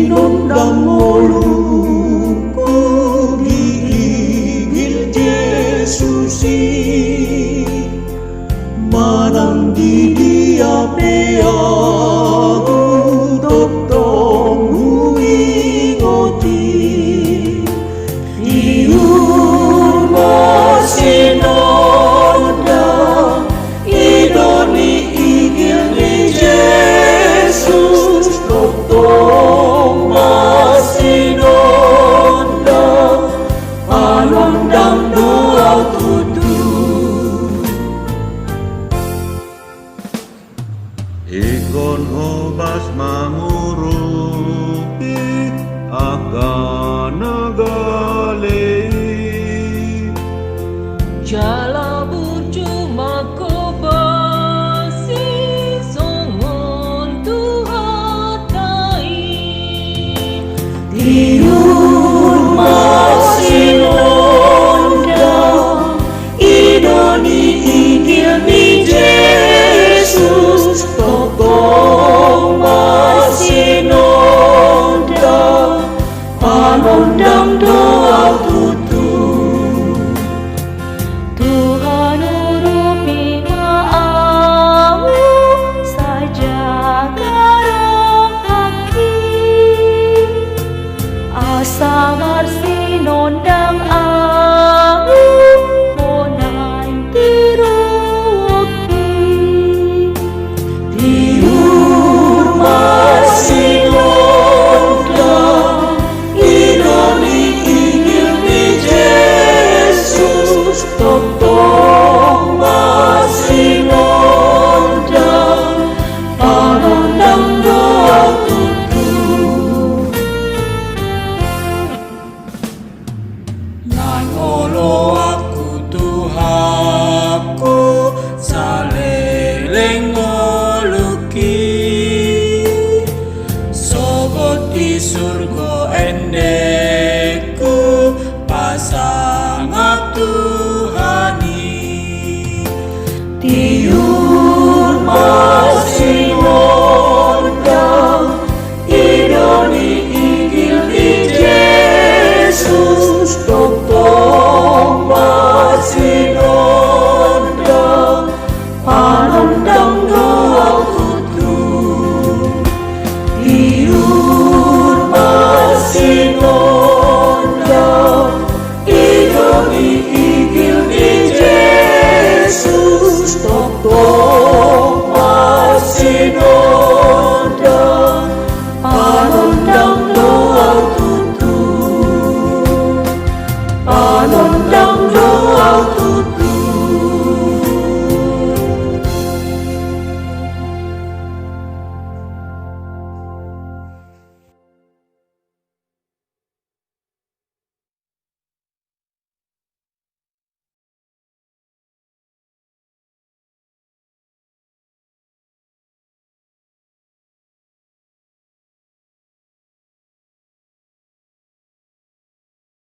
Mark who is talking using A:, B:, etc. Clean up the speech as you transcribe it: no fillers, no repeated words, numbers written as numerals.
A: inundang moluku gigil Yesus manang di dia peagu totong huingoti iur masinonda idoni igil ni Yesus totong masinonda alondang doa tutu
B: ikon obas mangurupi akan nagalei
C: jala burjuma kobasi songon tuhatai
A: tiur masinonda idoni igil ni Yesus totong masinonda alondang doa tutu
C: Tuhan urupi maamu saja karong haki asa marsinondang aku monai tiruki
A: tiur masinonda idoni igil ni Yesus totong masinonda alondang doa tutu nangolo aku Tuhanku saleleng ngoluki sogot di surga